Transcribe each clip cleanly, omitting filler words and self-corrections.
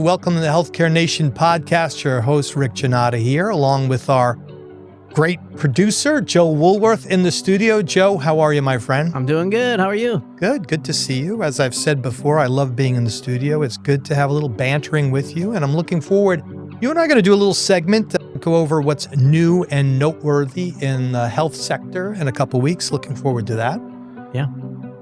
Welcome to the Healthcare Nation podcast. Your host, Rick Gannotta here, along with our great producer, Joe Woolworth in the studio. Joe, how are you, my friend? I'm doing good. How are you? Good to see you. As I've said before, I love being in the studio. It's good to have a little bantering with you, and I'm looking forward. You and I are going to do a little segment, go over what's new and noteworthy in the health sector in a couple weeks. Looking forward to that. Yeah.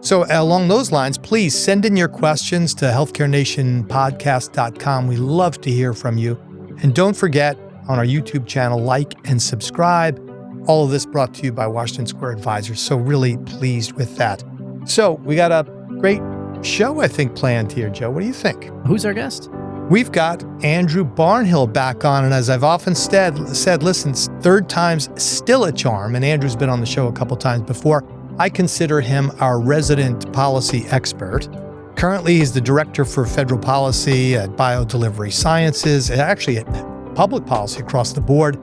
So along those lines, please send in your questions to healthcarenationpodcast.com. We love to hear from you. And don't forget, on our YouTube channel, like and subscribe. All of this brought to you by Washington Square Advisors. So really pleased with that. So we got a great show, I think, planned here, Joe. What do you think? Who's our guest? We've got Andrew Barnhill back on. And as I've often said, listen, third time's still a charm. And Andrew's been on the show a couple times before. I consider him our resident policy expert. Currently, he's the director for federal policy at BioDelivery Sciences, and actually at public policy across the board.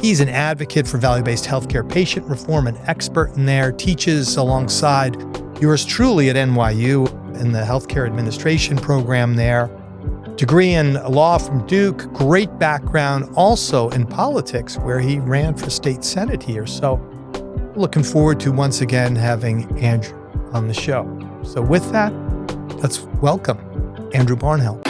He's an advocate for value-based healthcare patient reform, an expert in there, teaches alongside yours truly at NYU in the healthcare administration program there. Degree in law from Duke, great background also in politics, where he ran for state senate here. So looking forward to once again having Andrew on the show. So with that, let's welcome Andrew Barnhill.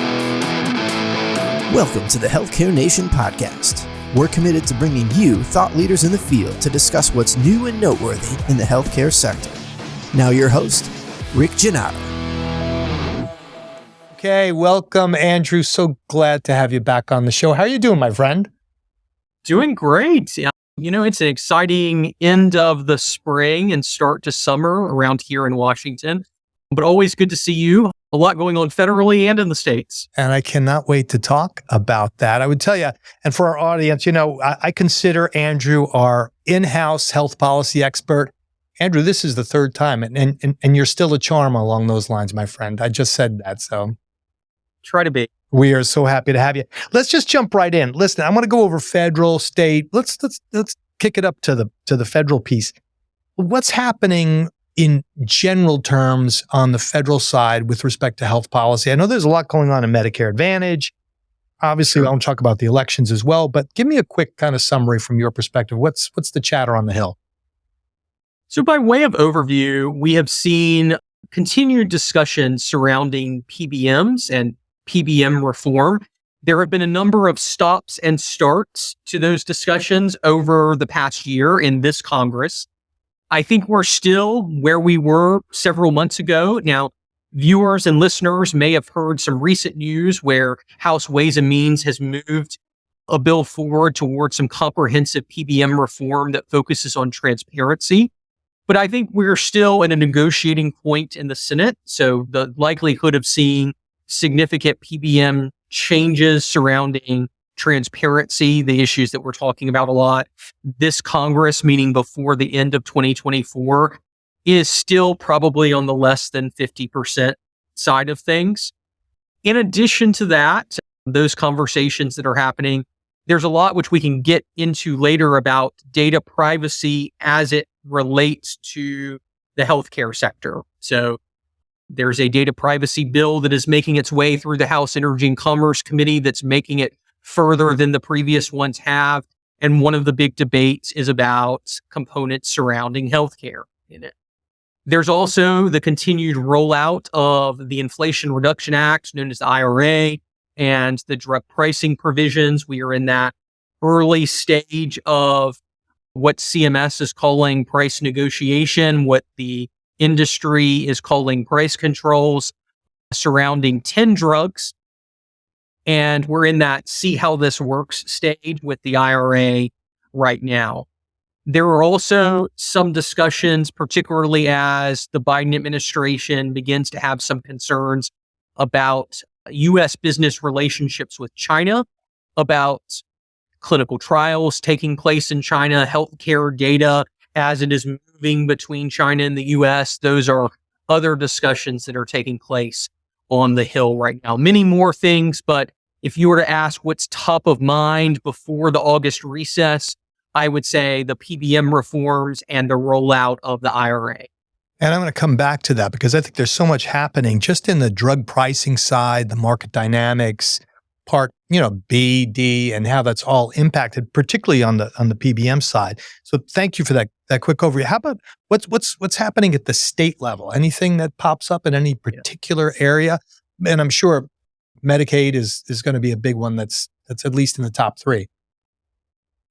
Welcome to the Healthcare Nation podcast. We're committed to bringing you thought leaders in the field to discuss what's new and noteworthy in the healthcare sector. Now your host, Rick Gannotta. Okay, welcome Andrew. So glad to have you back on the show. How are you doing, my friend? Doing great. You know, it's an exciting end of the spring and start to summer around here in Washington, but always good to see you. A lot going on federally and in the States. And I cannot wait to talk about that. I would tell you, and for our audience, you know, I consider Andrew our in-house health policy expert. Andrew, this is the third time, and you're still a charm along those lines, my friend. I just said that, so. Try to be. We are so happy to have you. Let's just jump right in. Listen, I'm going to go over federal, state. Let's kick it up to the federal piece. What's happening in general terms on the federal side with respect to health policy? I know there's a lot going on in Medicare Advantage. Obviously, I want to talk about the elections as well, but give me a quick kind of summary from your perspective. What's the chatter on the Hill? So by way of overview, we have seen continued discussion surrounding PBMs and PBM reform. There have been a number of stops and starts to those discussions over the past year in this Congress. I think we're still where we were several months ago. Now, viewers and listeners may have heard some recent news where House Ways and Means has moved a bill forward towards some comprehensive PBM reform that focuses on transparency. But I think we're still at a negotiating point in the Senate. So the likelihood of seeing significant PBM changes surrounding transparency, the issues that we're talking about a lot, this Congress, meaning before the end of 2024, is still probably on the less than 50% side of things. In addition to that, those conversations that are happening, there's a lot which we can get into later about data privacy as it relates to the healthcare sector. So there's a data privacy bill that is making its way through the House Energy and Commerce Committee that's making it further than the previous ones have. And one of the big debates is about components surrounding healthcare in it. There's also the continued rollout of the Inflation Reduction Act, known as the IRA, and the drug pricing provisions. We are in that early stage of what CMS is calling price negotiation, what the industry is calling price controls surrounding 10 drugs. And we're in that see how this works stage with the IRA right now. There are also some discussions, particularly as the Biden administration begins to have some concerns about U.S. business relationships with China, about clinical trials taking place in China, healthcare data as it is moving between China and the U.S. Those are other discussions that are taking place on the Hill right now. Many more things, but if you were to ask what's top of mind before the August recess, I would say the PBM reforms and the rollout of the IRA. And I'm going to come back to that because I think there's so much happening just in the drug pricing side, the market dynamics, Part, B, D, and how that's all impacted, particularly on the PBM side. So thank you for that quick overview. How about what's happening at the state level? Anything that pops up in any particular area? And I'm sure Medicaid is going to be a big one that's at least in the top three.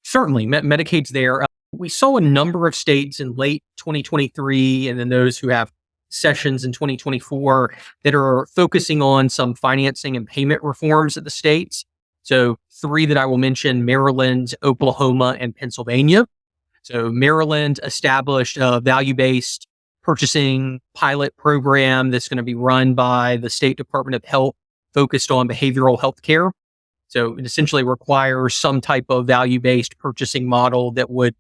Certainly, Medicaid's there. We saw a number of states in late 2023, and then those who have sessions in 2024 that are focusing on some financing and payment reforms at the states. So 3 that I will mention: Maryland, Oklahoma, and Pennsylvania. So Maryland established a value-based purchasing pilot program that's going to be run by the State Department of Health, focused on behavioral health care. So it essentially requires some type of value-based purchasing model that would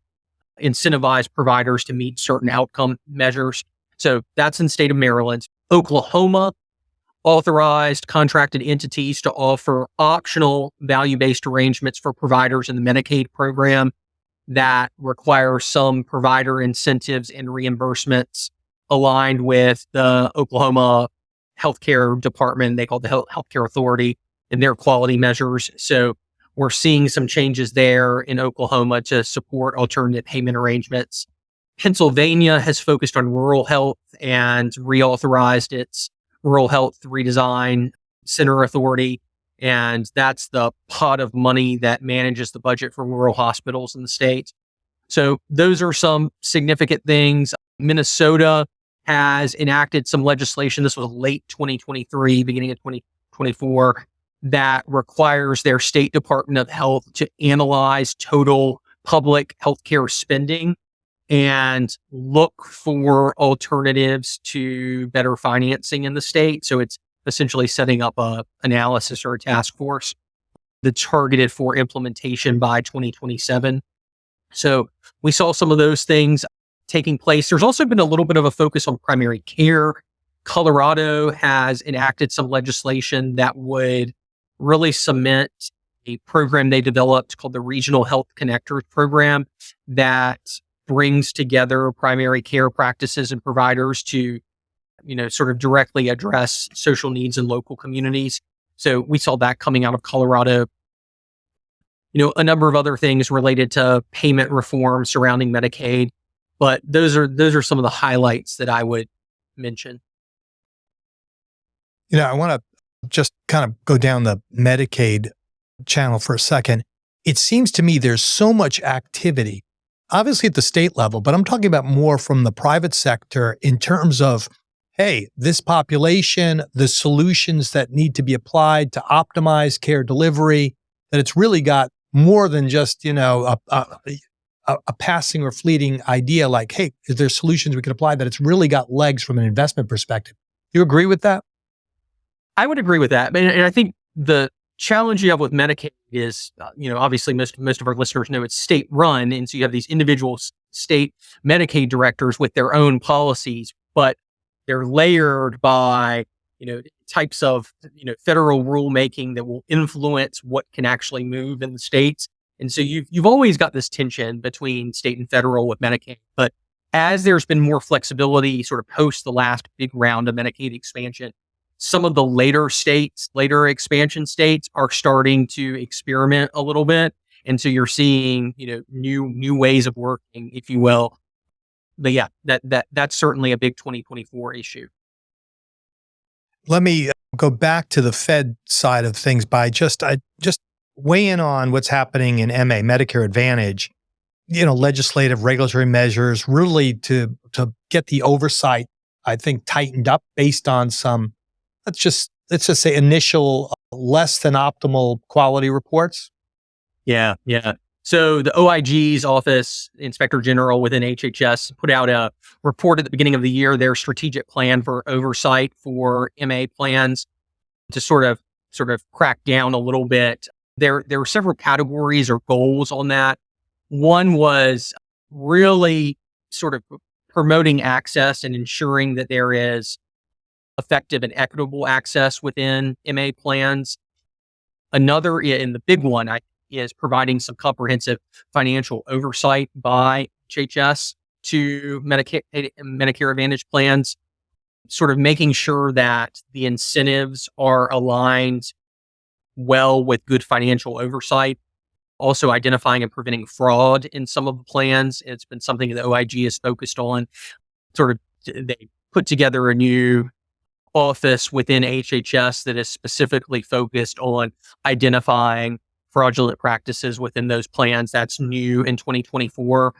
incentivize providers to meet certain outcome measures. So that's in the state of Maryland. Oklahoma authorized contracted entities to offer optional value-based arrangements for providers in the Medicaid program that require some provider incentives and reimbursements aligned with the Oklahoma Healthcare Department. They call it the Healthcare Authority, and their quality measures. So we're seeing some changes there in Oklahoma to support alternative payment arrangements. Pennsylvania has focused on rural health and reauthorized its Rural Health Redesign Center Authority. And that's the pot of money that manages the budget for rural hospitals in the state. So those are some significant things. Minnesota has enacted some legislation. This was late 2023, beginning of 2024, that requires their State Department of Health to analyze total public healthcare spending and look for alternatives to better financing in the state. So it's essentially setting up a analysis or a task force that's targeted for implementation by 2027. So we saw some of those things taking place. There's also been a little bit of a focus on primary care. Colorado has enacted some legislation that would really cement a program they developed called the Regional Health Connectors Program that brings together primary care practices and providers to, sort of directly address social needs in local communities. So we saw that coming out of Colorado. A number of other things related to payment reform surrounding Medicaid, but those are some of the highlights that I would mention. I want to just kind of go down the Medicaid channel for a second. It seems to me there's so much activity, obviously at the state level, but I'm talking about more from the private sector in terms of, hey, this population, the solutions that need to be applied to optimize care delivery, that it's really got more than just, a passing or fleeting idea like, hey, is there solutions we can apply, that it's really got legs from an investment perspective. You agree with that? I would agree with that. And I think the challenge you have with Medicaid is, obviously most of our listeners know it's state run. And so you have these individual state Medicaid directors with their own policies, but they're layered by, types of, federal rulemaking that will influence what can actually move in the states. And so you've always got this tension between state and federal with Medicaid. But as there's been more flexibility sort of post the last big round of Medicaid expansion, some of the later expansion states are starting to experiment a little bit. And so you're seeing, new ways of working, if you will. But yeah, that's certainly a big 2024 issue. Let me go back to the Fed side of things by just weigh in on what's happening in MA, Medicare Advantage, legislative regulatory measures, really to get the oversight, I think, tightened up based on some, let's just say initial less than optimal quality reports. Yeah. So the OIG's office, Inspector General within HHS, put out a report at the beginning of the year, their strategic plan for oversight for MA plans, to sort of crack down a little bit. There were several categories or goals on that. One was really sort of promoting access and ensuring that there is effective and equitable access within MA plans. Another, and the big one, is providing some comprehensive financial oversight by HHS to Medicare Advantage plans, sort of making sure that the incentives are aligned well with good financial oversight, also identifying and preventing fraud in some of the plans. It's been something that OIG is focused on. They put together a new office within HHS that is specifically focused on identifying fraudulent practices within those plans. That's new in 2024,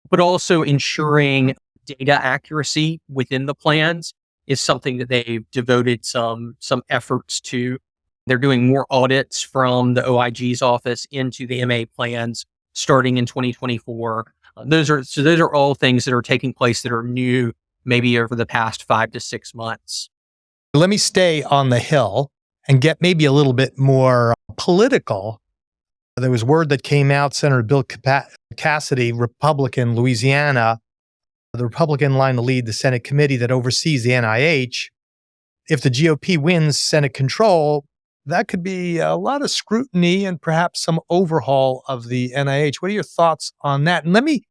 but also ensuring data accuracy within the plans is something that they've devoted some efforts to. They're doing more audits from the OIG's office into the MA plans starting in 2024. Those are all things that are taking place that are new, maybe over the past 5 to 6 months. Let me stay on the Hill and get maybe a little bit more political. There was word that came out, Senator Bill Cassidy, Republican, Louisiana, the Republican line to lead the Senate committee that oversees the NIH. If the GOP wins Senate control, that could be a lot of scrutiny and perhaps some overhaul of the NIH. What are your thoughts on that? And let me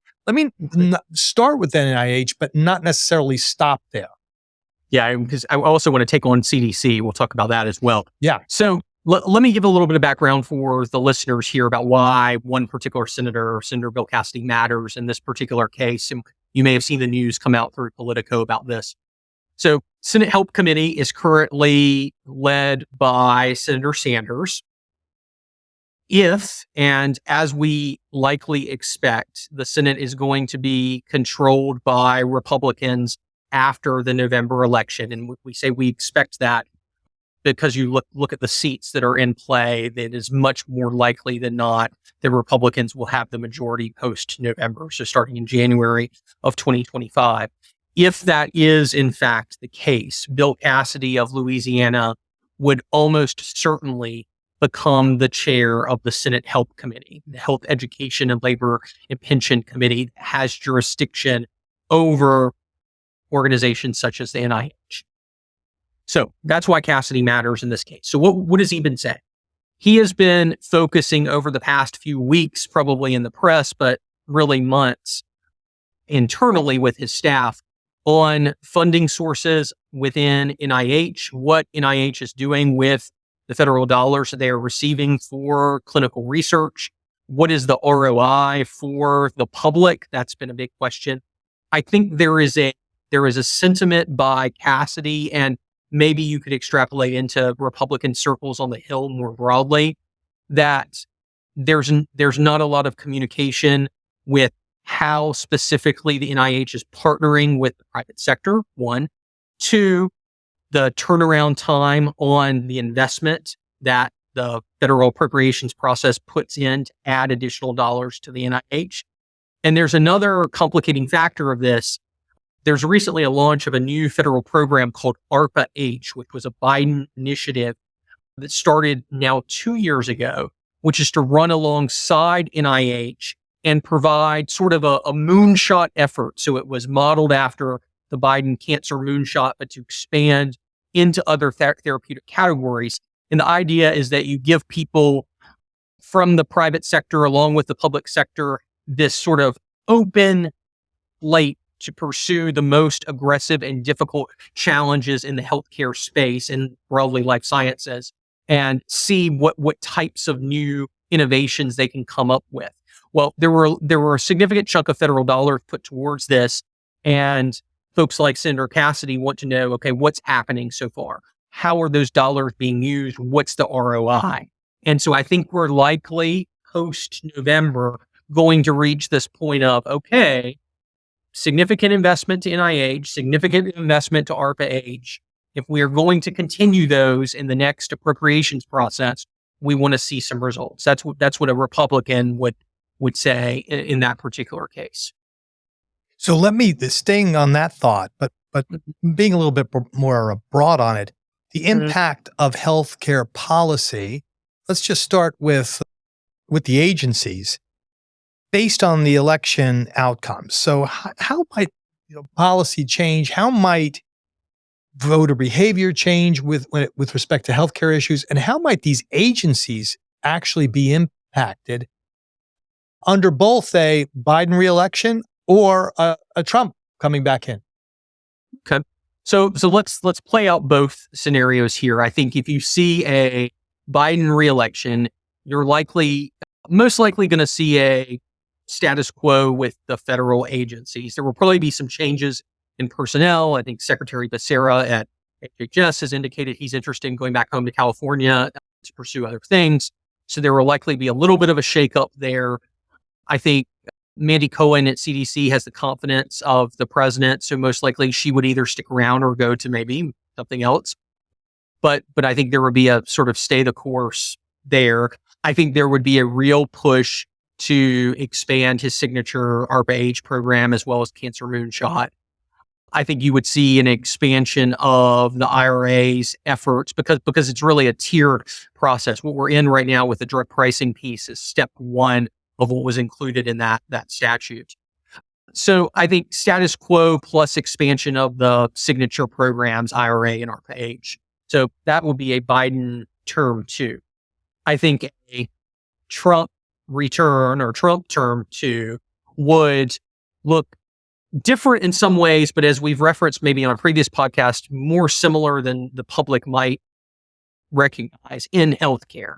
start with the NIH, but not necessarily stop there. Yeah, because I also want to take on CDC. We'll talk about that as well. Yeah. So let me give a little bit of background for the listeners here about why one particular senator, Senator Bill Cassidy, matters in this particular case. And you may have seen the news come out through Politico about this. So Senate Help Committee is currently led by Senator Sanders. If, and as we likely expect, the Senate is going to be controlled by Republicans after the November election. And we say we expect that because you look at the seats that are in play, that is much more likely than not that Republicans will have the majority post-November, so starting in January of 2025. If that is, in fact, the case, Bill Cassidy of Louisiana would almost certainly become the chair of the Senate Help Committee, the Health, Education, and Labor and Pension Committee that has jurisdiction over organizations such as the NIH. So that's why Cassidy matters in this case. So what has he been saying? He has been focusing over the past few weeks, probably in the press, but really months internally with his staff on funding sources within NIH, what NIH is doing with the federal dollars that they are receiving for clinical research. What is the ROI for the public? That's been a big question. I think there is a sentiment by Cassidy, and maybe you could extrapolate into Republican circles on the Hill more broadly, that there's not a lot of communication with how specifically the NIH is partnering with the private sector, one. Two, the turnaround time on the investment that the federal appropriations process puts in to add additional dollars to the NIH. And there's another complicating factor of this. There's recently a launch of a new federal program called ARPA-H, which was a Biden initiative that started now 2 years ago, which is to run alongside NIH and provide sort of a moonshot effort. So it was modeled after the Biden cancer moonshot, but to expand into other therapeutic categories. And the idea is that you give people from the private sector along with the public sector this sort of open slate to pursue the most aggressive and difficult challenges in the healthcare space and broadly life sciences, and see what types of new innovations they can come up with. Well, there were a significant chunk of federal dollars put towards this, and folks like Senator Cassidy want to know, okay, what's happening so far? How are those dollars being used? What's the ROI? And so I think we're likely post-November going to reach this point of, okay, significant investment to NIH, significant investment to ARPA-H. If we are going to continue those in the next appropriations process, we want to see some results. That's what a Republican would say in that particular case. So let me, staying on that thought, but being a little bit more broad on it, the impact of healthcare policy, let's just start with the agencies based on the election outcomes. So how might policy change? How might voter behavior change with respect to healthcare issues? And how might these agencies actually be impacted under both a Biden reelection or a Trump coming back in? Okay. So let's play out both scenarios here. I think if you see a Biden reelection, you're most likely going to see a status quo with the federal agencies. There will probably be some changes in personnel. I think Secretary Becerra at HHS has indicated he's interested in going back home to California to pursue other things. So there will likely be a little bit of a shakeup there. I think Mandy Cohen at CDC has the confidence of the president. So most likely she would either stick around or go to maybe something else. But I think there would be a sort of stay the course there. I think there would be a real push to expand his signature ARPA-H program as well as Cancer Moonshot. I think you would see an expansion of the IRA's efforts because it's really a tiered process. What we're in right now with the drug pricing piece is step one of what was included in that statute. So I think status quo plus expansion of the signature programs, IRA and ARPA-H. So that would be a Biden term 2. I think a Trump return or Trump term 2 would look different in some ways, but as we've referenced maybe on a previous podcast, more similar than the public might recognize in healthcare.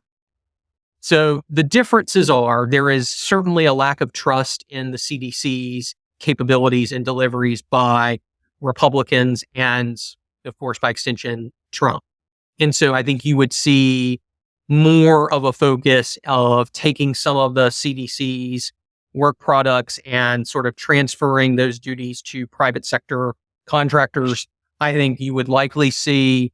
So the differences are there is certainly a lack of trust in the CDC's capabilities and deliveries by Republicans and, of course, by extension, Trump. And so I think you would see more of a focus of taking some of the CDC's work products and sort of transferring those duties to private sector contractors. I think you would likely see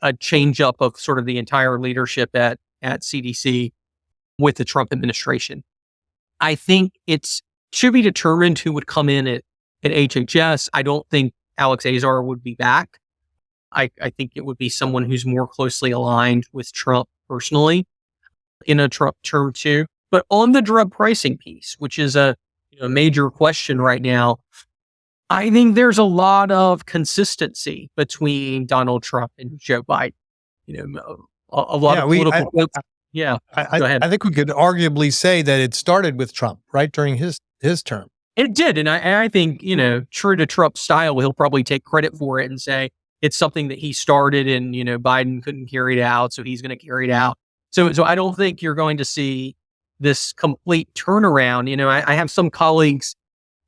a change up of sort of the entire leadership at CDC with the Trump administration. I think it's should be determined who would come in at HHS. I don't think Alex Azar would be back. I think it would be someone who's more closely aligned with Trump personally in a Trump term 2. But on the drug pricing piece, which is a major question right now, I think there's a lot of consistency between Donald Trump and Joe Biden. A lot of political folks. Go ahead. I think we could arguably say that it started with Trump, right, during his term. It did. And I think, true to Trump's style, he'll probably take credit for it and say it's something that he started and, Biden couldn't carry it out. So he's going to carry it out. So I don't think you're going to see this complete turnaround. I have some colleagues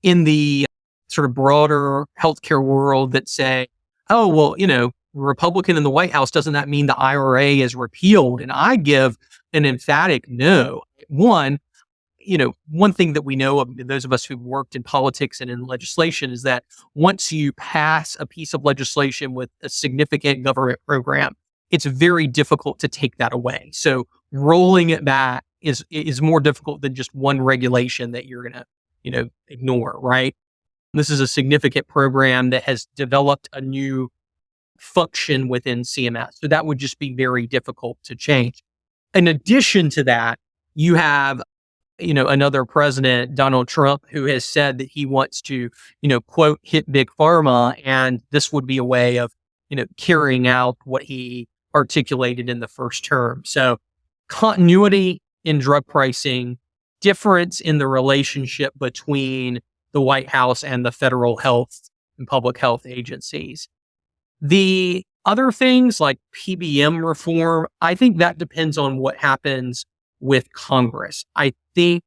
in the sort of broader healthcare world that say, oh, well, Republican in the White House, doesn't that mean the IRA is repealed? And I give an emphatic no. One thing that we know of those of us who've worked in politics and in legislation is that once you pass a piece of legislation with a significant government program, it's very difficult to take that away. So rolling it back is more difficult than just one regulation that you're going to, ignore, right? This is a significant program that has developed a new function within CMS. So that would just be very difficult to change. In addition to that, you have, another president, Donald Trump, who has said that he wants to, quote, hit big pharma. And this would be a way of, carrying out what he articulated in the first term. So continuity in drug pricing, difference in the relationship between the White House and the federal health and public health agencies. The other things like PBM reform, I think that depends on what happens with Congress. I think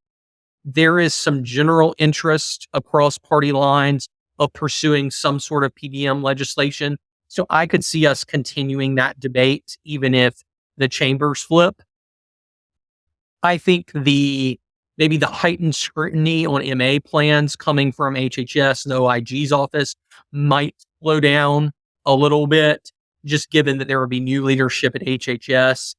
there is some general interest across party lines of pursuing some sort of PBM legislation. So I could see us continuing that debate even if the chambers flip. I think maybe the heightened scrutiny on MA plans coming from HHS and OIG's office might slow down a little bit, just given that there would be new leadership at HHS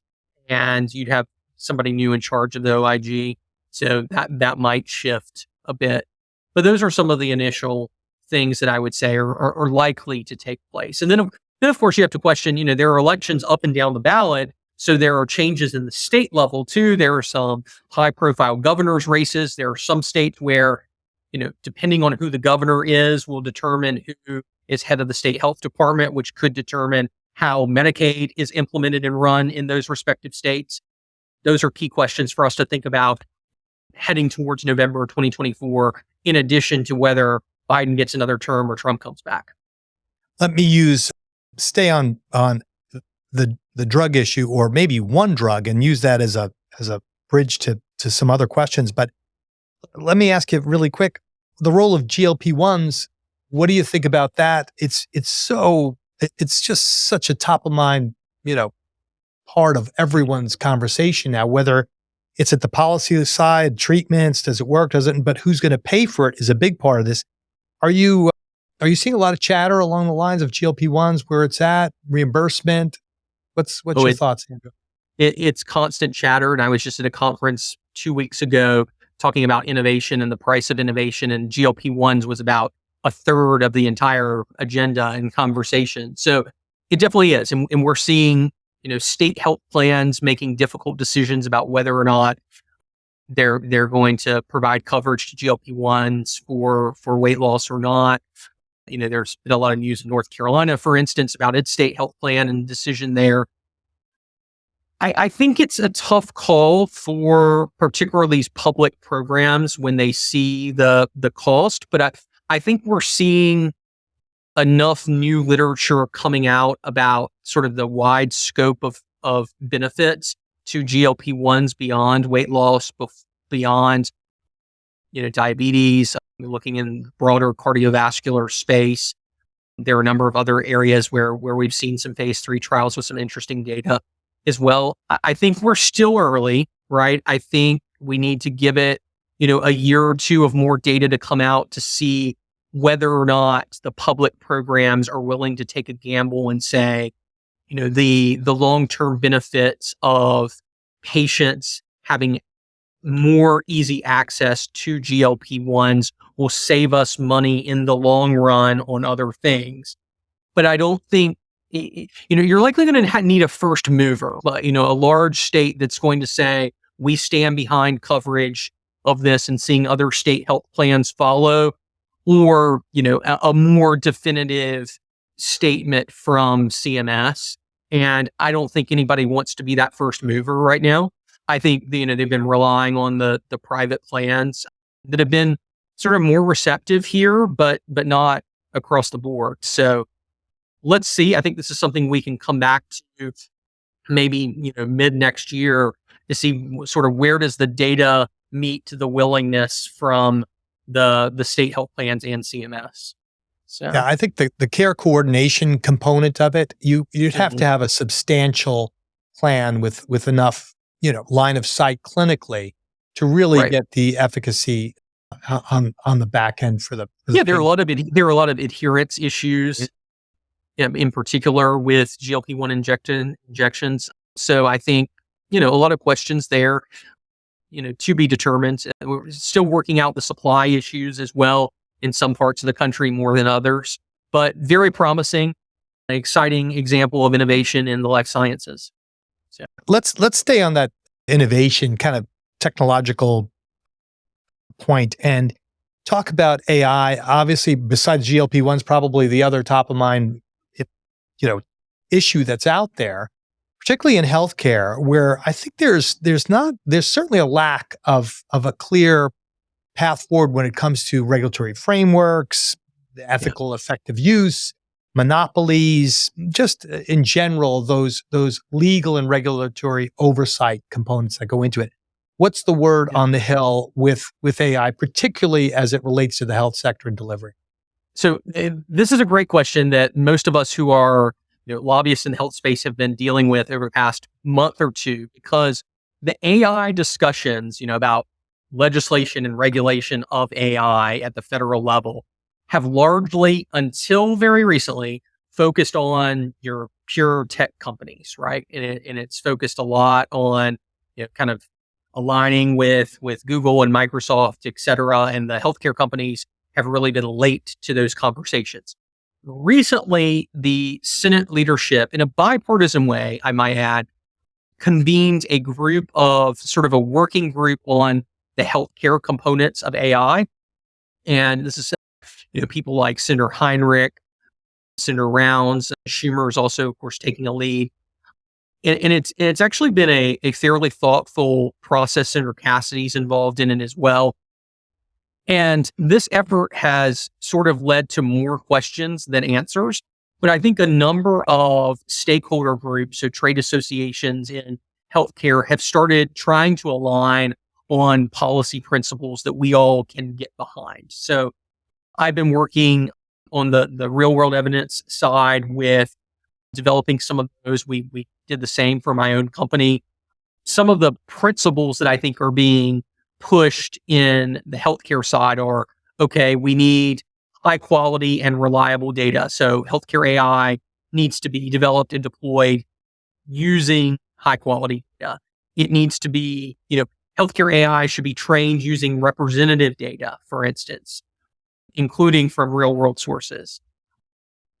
and you'd have somebody new in charge of the OIG. So that might shift a bit. But those are some of the initial things that I would say are likely to take place. And then of course, you have to question, there are elections up and down the ballot. So there are changes in the state level too. There are some high profile governors races. There are some states where, depending on who the governor is, will determine who is head of the state health department, which could determine how Medicaid is implemented and run in those respective states. Those are key questions for us to think about heading towards November 2024, in addition to whether Biden gets another term or Trump comes back. Let me stay on the the drug issue, or maybe one drug, and use that as a bridge to some other questions. But let me ask you really quick, the role of GLP-1s, what do you think about that? It's just such a top of mind, part of everyone's conversation now, whether it's at the policy side, treatments, does it work, doesn't, but who's going to pay for it is a big part of this. Are you seeing a lot of chatter along the lines of GLP-1s, where it's at, reimbursement? What's your thoughts, Andrew? It's constant chatter. And I was just at a conference 2 weeks ago talking about innovation and the price of innovation, and GLP-1s was about a third of the entire agenda and conversation. So it definitely is. And we're seeing, state health plans making difficult decisions about whether or not they're going to provide coverage to GLP-1s for weight loss or not. There's been a lot of news in North Carolina, for instance, about its state health plan and decision there. I think it's a tough call for particularly these public programs when they see the cost, but I think we're seeing enough new literature coming out about sort of the wide scope of benefits to GLP-1s beyond weight loss, beyond diabetes, looking in broader cardiovascular space. There are a number of other areas where we've seen some phase 3 trials with some interesting data as well. I think we're still early, right? I think we need to give it, a year or two of more data to come out to see whether or not the public programs are willing to take a gamble and say, the long-term benefits of patients having more easy access to GLP-1s will save us money in the long run on other things. But I don't think, you're likely going to need a first mover, a large state that's going to say, we stand behind coverage of this, and seeing other state health plans follow, or, a more definitive statement from CMS. And I don't think anybody wants to be that first mover right now. I think, they've been relying on the private plans that have been sort of more receptive here, but not across the board. So let's see. I think this is something we can come back to maybe, mid next year to see sort of where does the data meet the willingness from the state health plans and CMS. So yeah, I think the care coordination component of it, you'd have to have a substantial plan with enough, line of sight clinically to really get the efficacy on the back end for the there are a lot of adherence issues, in particular with GLP-1 injections. So I think, a lot of questions there, to be determined. We're still working out the supply issues as well in some parts of the country more than others, but very promising, an exciting example of innovation in the life sciences. So let's stay on that innovation kind of technological point and talk about AI. Obviously, besides GLP-1s, probably the other top of mind, issue that's out there, particularly in healthcare, where I think there's certainly a lack of a clear path forward when it comes to regulatory frameworks, the ethical effective use, monopolies, just in general, those legal and regulatory oversight components that go into it. What's the word on the Hill with AI, particularly as it relates to the health sector and delivery? So this is a great question that most of us who are lobbyists in the health space have been dealing with over the past month or two, because the AI discussions, about legislation and regulation of AI at the federal level have largely, until very recently, focused on your pure tech companies, right? And it's focused a lot on, kind of aligning with Google and Microsoft, et cetera. And the healthcare companies have really been late to those conversations. Recently, the Senate leadership, in a bipartisan way, I might add, convened a group of sort of a working group on the healthcare components of AI. And this is, people like Senator Heinrich, Senator Rounds, Schumer is also, of course, taking a lead. And it's actually been a fairly thoughtful process. Senator Cassidy's involved in it as well. And this effort has sort of led to more questions than answers. But I think a number of stakeholder groups, so trade associations in healthcare, have started trying to align on policy principles that we all can get behind. So I've been working on the real world evidence side with developing some of those. We did the same for my own company. Some of the principles that I think are being pushed in the healthcare side are, okay, we need high quality and reliable data. So healthcare AI needs to be developed and deployed using high quality data. It needs to be, healthcare AI should be trained using representative data, for instance, including from real world sources.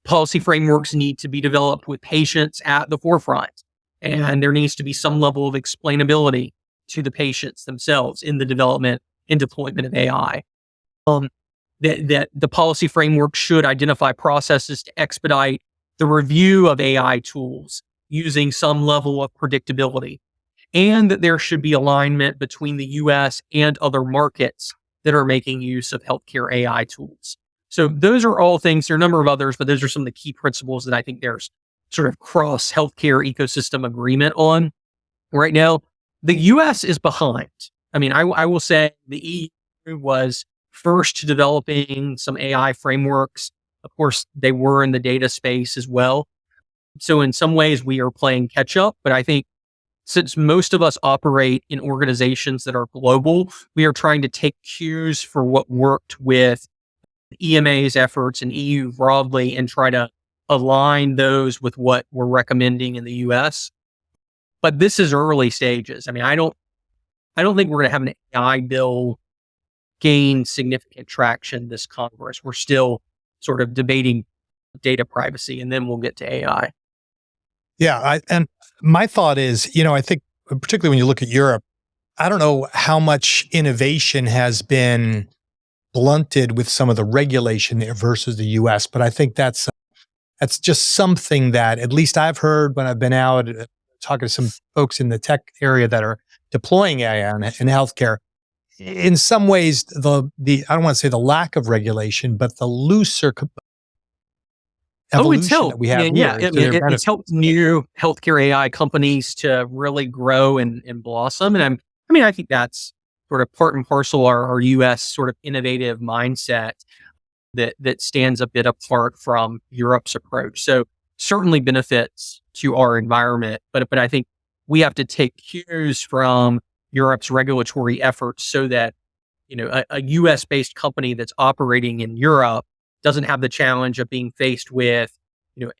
Policy frameworks need to be developed with patients at the forefront. And there needs to be some level of explainability to the patients themselves in the development and deployment of AI. That the policy framework should identify processes to expedite the review of AI tools using some level of predictability, and that there should be alignment between the US and other markets that are making use of healthcare AI tools. So those are all things. There are a number of others, but those are some of the key principles that I think there's sort of cross healthcare ecosystem agreement on right now. The US is behind. I mean, I will say the EU was first to developing some AI frameworks. Of course, they were in the data space as well. So in some ways we are playing catch up, but I think since most of us operate in organizations that are global, we are trying to take cues for what worked with EMA's efforts and EU broadly and try to align those with what we're recommending in the US. But this is early stages. I mean, I don't think we're going to have an AI bill gain significant traction this Congress. We're still sort of debating data privacy, and then we'll get to AI. Yeah. And my thought is, I think particularly when you look at Europe, I don't know how much innovation has been blunted with some of the regulation there versus the US, but I think that's just something that at least I've heard when I've been out talking to some folks in the tech area that are deploying AI in healthcare. In some ways, the I don't want to say the lack of regulation, but the looser evolution it's helped. that we have Yeah, here. it's helped new healthcare AI companies to really grow and blossom. And I think that's sort of part and parcel our US sort of innovative mindset that stands a bit apart from Europe's approach. So certainly benefits to our environment, but I think we have to take cues from Europe's regulatory efforts so that, a US based company that's operating in Europe doesn't have the challenge of being faced with,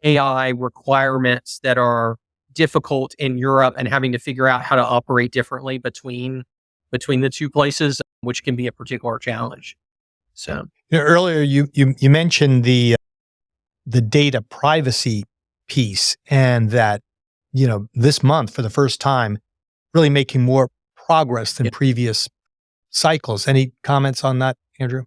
AI requirements that are difficult in Europe and having to figure out how to operate differently between the two places, which can be a particular challenge. So earlier you mentioned the data privacy piece, and that this month for the first time really making more progress than previous cycles. Any comments on that, Andrew?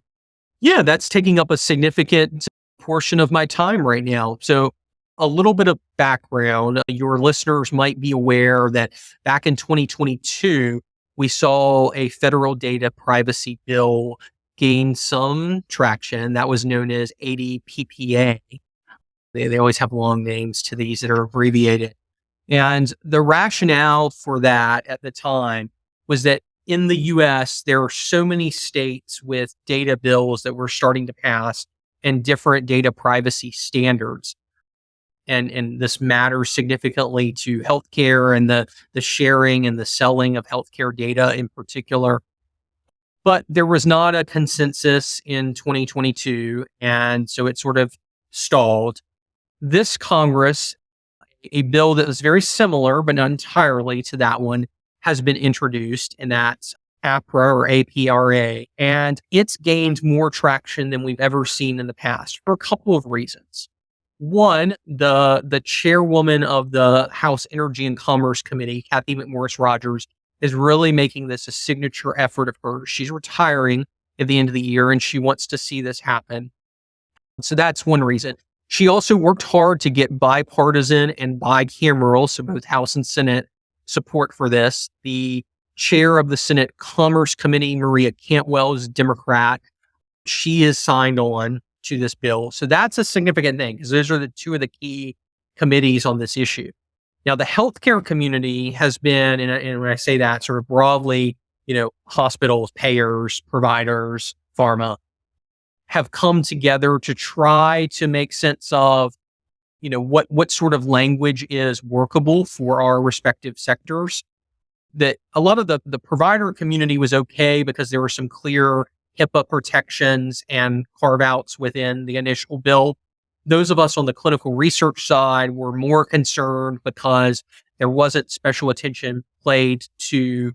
Yeah, that's taking up a significant portion of my time right now. So a little bit of background. Your listeners might be aware that back in 2022, we saw a federal data privacy bill gain some traction. That was known as ADPPA. They always have long names to these that are abbreviated. And the rationale for that at the time was that in the US, there are so many states with data bills that were starting to pass and different data privacy standards. And this matters significantly to healthcare and the sharing and the selling of healthcare data in particular. But there was not a consensus in 2022, and so it sort of stalled. This Congress, a bill that was very similar, but not entirely to that one, has been introduced, and that's APRA or APRA, and it's gained more traction than we've ever seen in the past for a couple of reasons. One, the chairwoman of the House Energy and Commerce Committee, Kathy McMorris Rogers, is really making this a signature effort of hers. She's retiring at the end of the year, and she wants to see this happen. So that's one reason. She also worked hard to get bipartisan and bicameral, so both House and Senate, support for this. The chair of the Senate Commerce Committee, Maria Cantwell, is a Democrat. She is signed on. to this bill. So that's a significant thing because those are the two of the key committees on this issue. Now, the healthcare community has been, and when I say that sort of broadly, hospitals, payers, providers, pharma, have come together to try to make sense of, what sort of language is workable for our respective sectors. That a lot of the provider community was okay because there were some clear HIPAA protections and carve-outs within the initial bill. Those of us on the clinical research side were more concerned because there wasn't special attention played to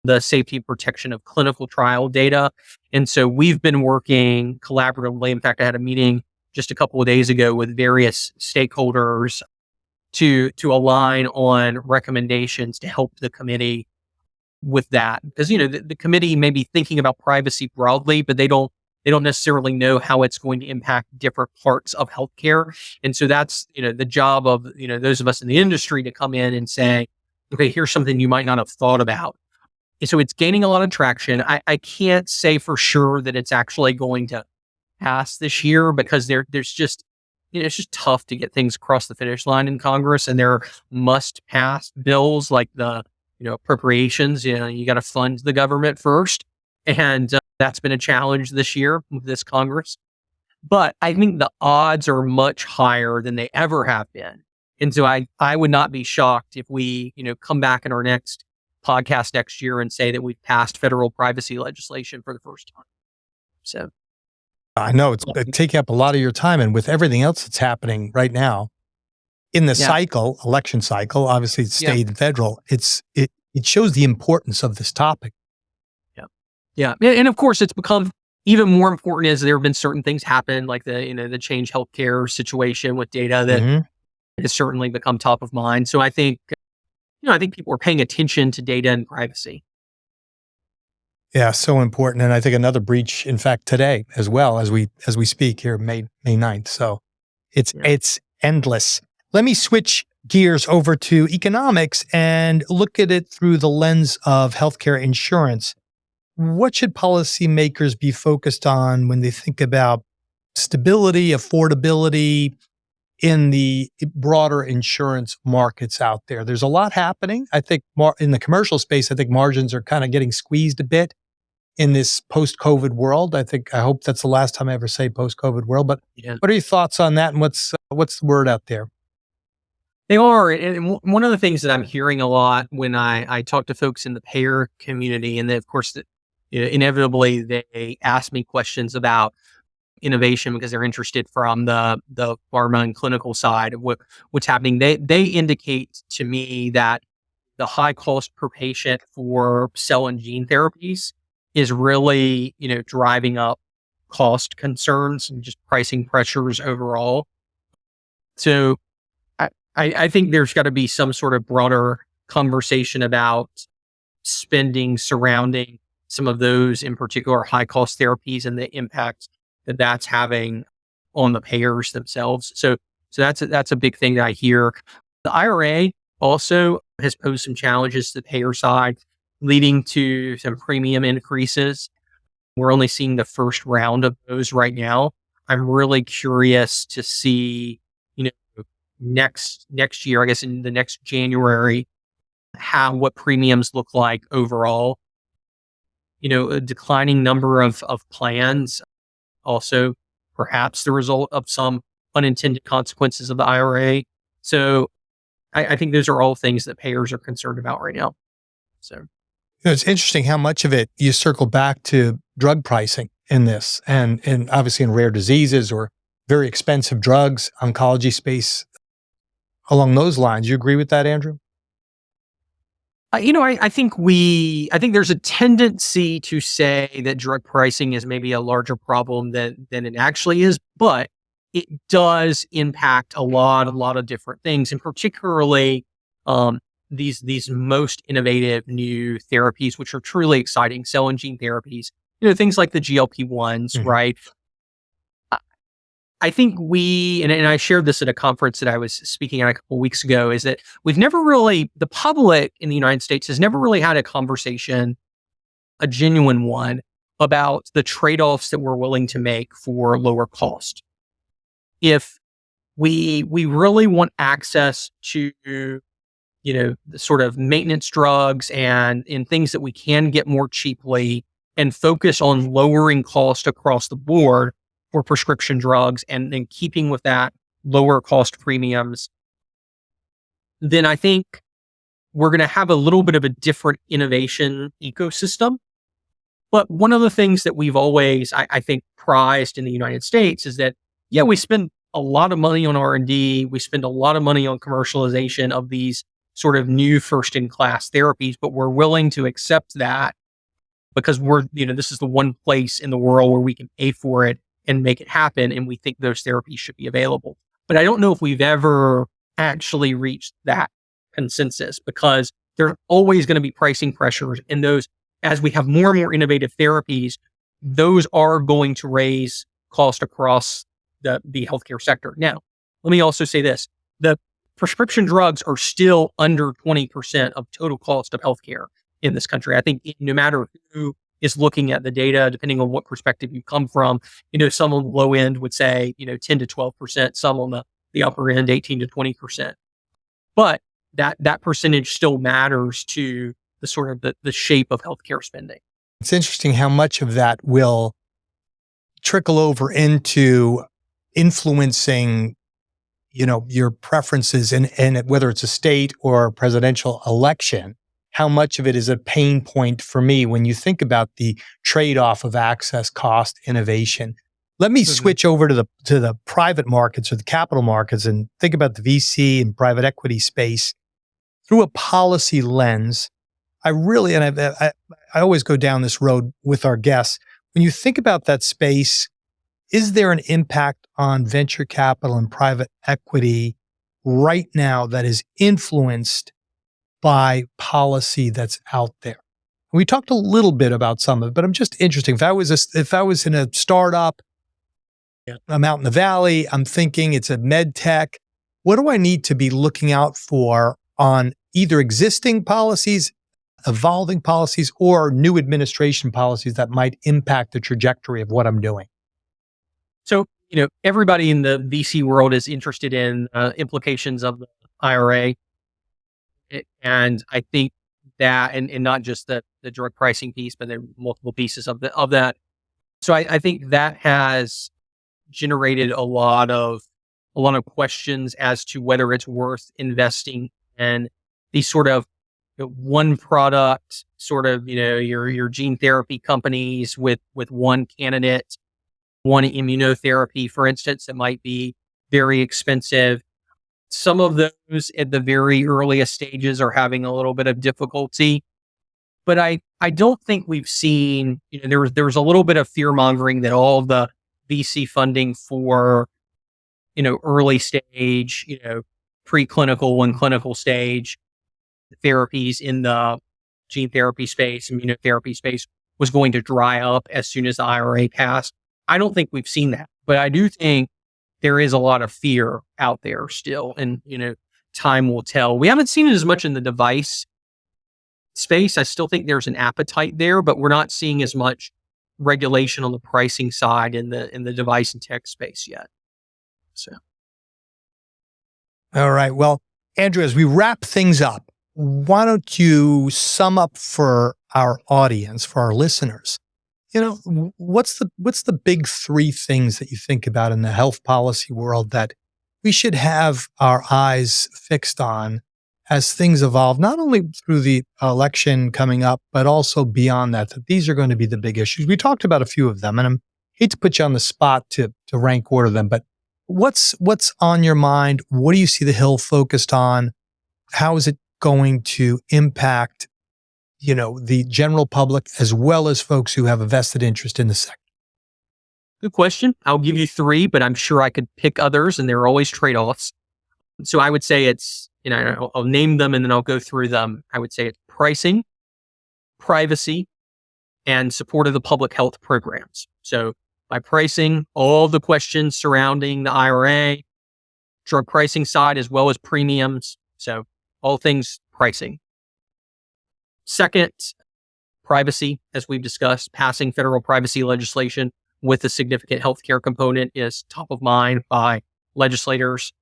the safety and protection of clinical trial data. And so we've been working collaboratively. In fact, I had a meeting just a couple of days ago with various stakeholders to align on recommendations to help the committee with that. Because, the committee may be thinking about privacy broadly, but they don't necessarily know how it's going to impact different parts of healthcare. And so that's, the job of, those of us in the industry to come in and say, okay, here's something you might not have thought about. And so it's gaining a lot of traction. I can't say for sure that it's actually going to pass this year because there's just, it's just tough to get things across the finish line in Congress, and there must pass bills like the, appropriations. You got to fund the government first. And that's been a challenge this year with this Congress. But I think the odds are much higher than they ever have been. And so I would not be shocked if we, come back in our next podcast next year and say that we've passed federal privacy legislation for the first time. So I know it's taking up a lot of your time, and with everything else that's happening right now in the election cycle, obviously it's state and federal, it shows the importance of this topic. Yeah. And of course, it's become even more important as there have been certain things happen, like the Change Healthcare situation with data that has certainly become top of mind. So I think, I think people are paying attention to data and privacy. Yeah, so important. And I think another breach, in fact, today as well, as we speak here, May 9th. So it's endless. Let me switch gears over to economics and look at it through the lens of healthcare insurance. What should policymakers be focused on when they think about stability, affordability in the broader insurance markets out there? There's a lot happening. I think in the commercial space, I think margins are kind of getting squeezed a bit in this post-COVID world. I hope that's the last time I ever say post-COVID world. But what are your thoughts on that, and what's the word out there? They are. And one of the things that I'm hearing a lot when I talk to folks in the payer community, and then, of course, inevitably they ask me questions about innovation because they're interested from the pharma and clinical side of what's happening. They indicate to me that the high cost per patient for cell and gene therapies is really, driving up cost concerns and just pricing pressures overall. So I think there's got to be some sort of broader conversation about spending surrounding some of those, in particular, high cost therapies and the impact that that's having on the payers themselves. So that's a big thing that I hear. The IRA also has posed some challenges to the payer side, leading to some premium increases. We're only seeing the first round of those right now. I'm really curious to see, next year, I guess in the next January, what premiums look like overall. A declining number of plans, also perhaps the result of some unintended consequences of the IRA. So I think those are all things that payers are concerned about right now. So it's interesting how much of it you circle back to drug pricing in this, and obviously in rare diseases or very expensive drugs, oncology space. Along those lines, you agree with that, Andrew? I think there's a tendency to say that drug pricing is maybe a larger problem than it actually is, but it does impact a lot of different things, and particularly these most innovative new therapies, which are truly exciting, cell and gene therapies. Things like the GLP-1s, right? I think and I shared this at a conference that I was speaking at a couple of weeks ago, is that the public in the United States has never really had a conversation, a genuine one, about the trade-offs that we're willing to make for lower cost. If we really want access to, the sort of maintenance drugs and things that we can get more cheaply and focus on lowering cost across the board for prescription drugs and then keeping with that lower cost premiums, then I think we're going to have a little bit of a different innovation ecosystem. But one of the things that we've always, I think, prized in the United States is that, we spend a lot of money on R&D. We spend a lot of money on commercialization of these sort of new first-in-class therapies, but we're willing to accept that because this is the one place in the world where we can pay for it and make it happen, and we think those therapies should be available. But I don't know if we've ever actually reached that consensus, because there's always going to be pricing pressures, and those, as we have more and more innovative therapies, those are going to raise cost across the healthcare sector. Now, let me also say this. The prescription drugs are still under 20% of total cost of healthcare in this country. I think no matter who is looking at the data, depending on what perspective you come from, some on the low end would say, 10 to 12%, some on the upper end, 18 to 20%. But that percentage still matters to the sort of the shape of healthcare spending. It's interesting how much of that will trickle over into influencing, your preferences and whether it's a state or a presidential election. How much of it is a pain point for me when you think about the trade-off of access, cost, innovation. Let me switch over to the private markets or the capital markets and think about the VC and private equity space through a policy lens. I always go down this road with our guests. When you think about that space, is there an impact on venture capital and private equity right now that is influenced by policy that's out there? We talked a little bit about some of it, but I'm just interested. If I was in a startup, I'm out in the valley, I'm thinking it's a med tech. What do I need to be looking out for on either existing policies, evolving policies, or new administration policies that might impact the trajectory of what I'm doing? So, everybody in the VC world is interested in implications of the IRA. And I think that, and not just the drug pricing piece, but there are multiple pieces of that. So I think that has generated a lot of questions as to whether it's worth investing in these sort of one product, sort of, your gene therapy companies with one candidate, one immunotherapy, for instance, that might be very expensive. Some of those at the very earliest stages are having a little bit of difficulty, but I don't think we've seen, there was a little bit of fear mongering that all of the VC funding for, early stage, preclinical and clinical stage therapies in the gene therapy space, immunotherapy space was going to dry up as soon as the IRA passed. I don't think we've seen that, but I do think there is a lot of fear out there still, and time will tell. We haven't seen it as much in the device space. I still think there's an appetite there, but we're not seeing as much regulation on the pricing side in the device and tech space yet. So, all right. Well, Andrew, as we wrap things up, why don't you sum up for our audience, for our listeners? What's the big three things that you think about in the health policy world that we should have our eyes fixed on as things evolve, not only through the election coming up, but also beyond that these are going to be the big issues? We talked about a few of them, and I hate to put you on the spot to rank order them, but what's on your mind? What do you see the Hill focused on? How is it going to impact the general public as well as folks who have a vested interest in the sector? Good question. I'll give you three, but I'm sure I could pick others, and there are always trade-offs. So I would say it's, I'll name them and then I'll go through them. I would say it's pricing, privacy, and support of the public health programs. So by pricing, all the questions surrounding the IRA, drug pricing side, as well as premiums. So all things pricing. Second, Privacy, as we've discussed, passing federal privacy legislation with a significant healthcare component is top of mind by legislators.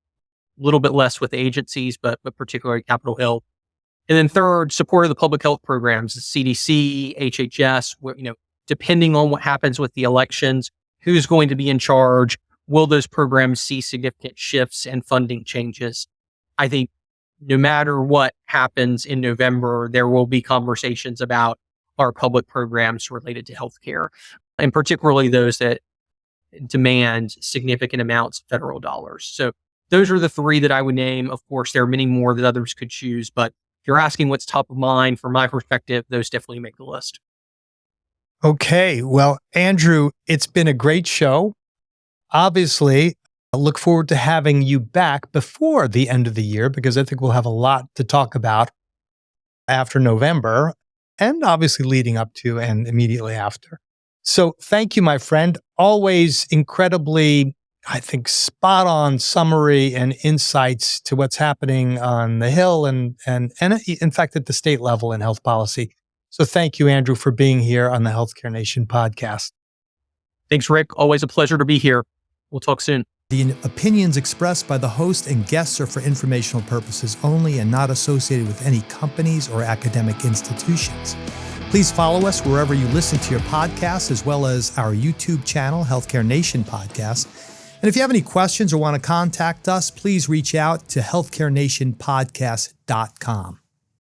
A little bit less with agencies, but particularly Capitol Hill. And then third, support of the public health programs, the CDC, HHS, depending on what happens with the elections, who's going to be in charge, will those programs see significant shifts and funding changes? I think no matter what happens in November, there will be conversations about our public programs related to healthcare, and particularly those that demand significant amounts of federal dollars. So those are the three that I would name. Of course, there are many more that others could choose, but if you're asking what's top of mind from my perspective, those definitely make the list. Okay. Well, Andrew, it's been a great show. Obviously, I look forward to having you back before the end of the year because I think we'll have a lot to talk about after November and obviously leading up to and immediately after. So thank you, my friend. Always incredibly, I think, spot on summary and insights to what's happening on the Hill and in fact, at the state level in health policy. So thank you, Andrew, for being here on the Healthcare Nation podcast. Thanks, Rick. Always a pleasure to be here. We'll talk soon. The opinions expressed by the host and guests are for informational purposes only and not associated with any companies or academic institutions. Please follow us wherever you listen to your podcasts, as well as our YouTube channel, Healthcare Nation Podcast. And if you have any questions or want to contact us, please reach out to healthcarenationpodcast.com.